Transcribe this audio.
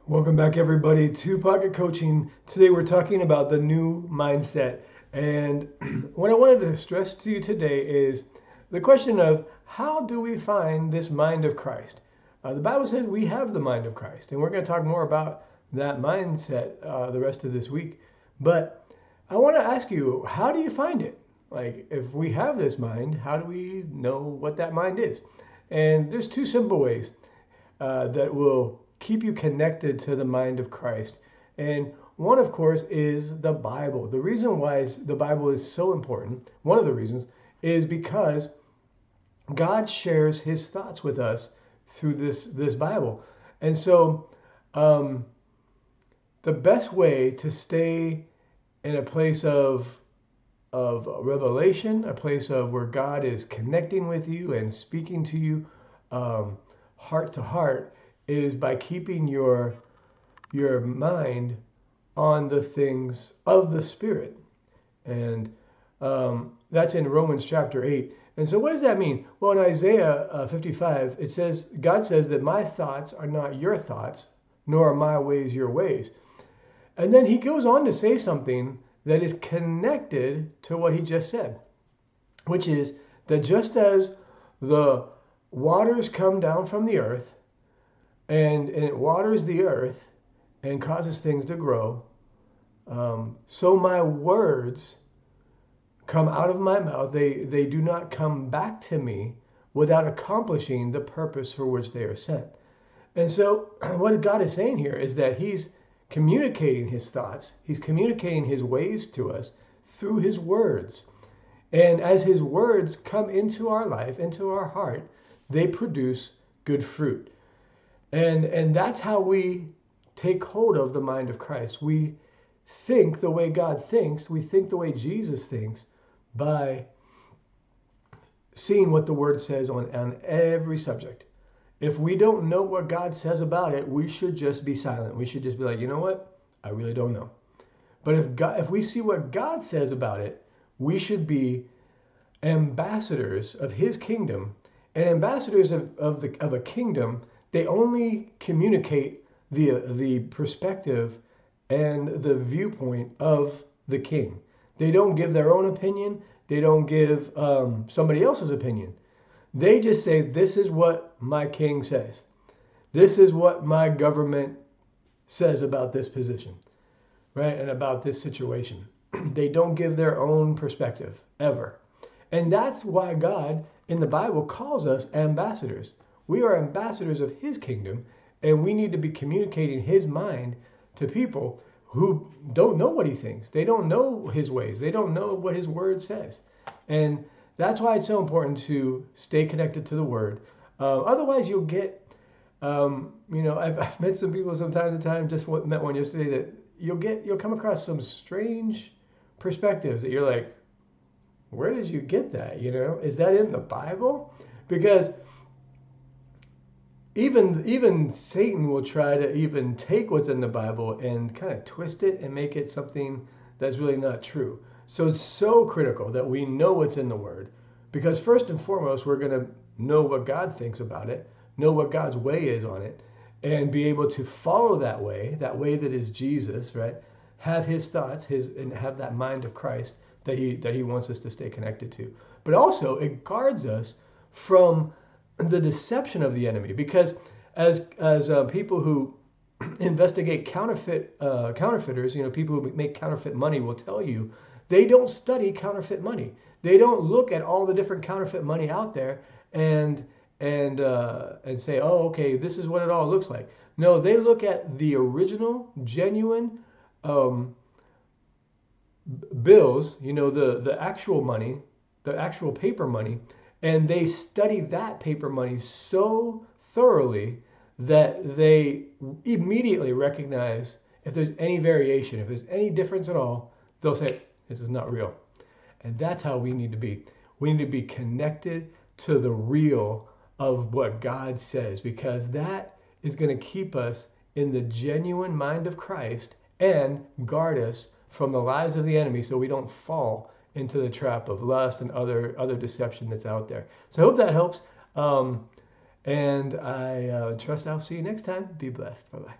Welcome back, everybody, to Pocket Coaching. Today we're talking about the new mindset. And what I wanted to stress to you today is the question of how do we find this mind of Christ? The Bible says we have the mind of Christ, and we're going to talk more about that mindset the rest of this week. But I want to ask you, how do you find it? Like, if we have this mind, how do we know what that mind is? And there's two simple ways that will keep you connected to the mind of Christ. And one, of course, is the Bible. The reason why the Bible is so important, one of the reasons, is because God shares his thoughts with us through this Bible. And so the best way to stay in a place of revelation, a place of where God is connecting with you and speaking to you heart to heart, is by keeping your mind on the things of the Spirit. And that's in Romans chapter 8. And so what does that mean? Well, in Isaiah 55, it says, God says that my thoughts are not your thoughts, nor are my ways your ways. And then he goes on to say something that is connected to what he just said, which is that just as the waters come down from the earth, and it waters the earth and causes things to grow, so my words come out of my mouth. They do not come back to me without accomplishing the purpose for which they are sent. And so what God is saying here is that he's communicating his thoughts. He's communicating his ways to us through his words. And as his words come into our life, into our heart, they produce good fruit. And that's how we take hold of the mind of Christ. We think the way God thinks. We think the way Jesus thinks by seeing what the Word says on every subject. If we don't know what God says about it, we should just be silent. We should just be like, you know what? I really don't know. But if we see what God says about it, we should be ambassadors of his kingdom. And ambassadors of a kingdom, they only communicate the perspective and the viewpoint of the king. They don't give their own opinion. They don't give somebody else's opinion. They just say, this is what my king says. This is what my government says about this position, right? And about this situation. They don't give their own perspective, ever. And that's why God in the Bible calls us ambassadors. We are ambassadors of his kingdom, and we need to be communicating his mind to people who don't know what he thinks. They don't know his ways. They don't know what his word says. And that's why it's so important to stay connected to the word. Otherwise, you'll get, I've met some people from time to time, just met one yesterday, that you'll come across some strange perspectives that you're like, where did you get that? Is that in the Bible? Because even Satan will try to even take what's in the Bible and kind of twist it and make it something that's really not true. So it's so critical that we know what's in the Word, because first and foremost, we're going to know what God thinks about it, know what God's way is on it, and be able to follow that way that is Jesus, right? Have his thoughts, and have that mind of Christ that he wants us to stay connected to. But also, it guards us from the deception of the enemy, because as people who investigate counterfeiters, people who make counterfeit money will tell you, they don't study counterfeit money. They don't look at all the different counterfeit money out there and say, oh, okay, this is what it all looks like. No, they look at the original, genuine bills, the actual money, the actual paper money, and they study that paper money so thoroughly that they immediately recognize if there's any variation, if there's any difference at all. They'll say, this is not real. And that's how we need to be. We need to be connected to the real of what God says, because that is going to keep us in the genuine mind of Christ and guard us from the lies of the enemy, so we don't fall into the trap of lust and other deception that's out there. So I hope that helps. And I trust I'll see you next time. Be blessed. Bye-bye.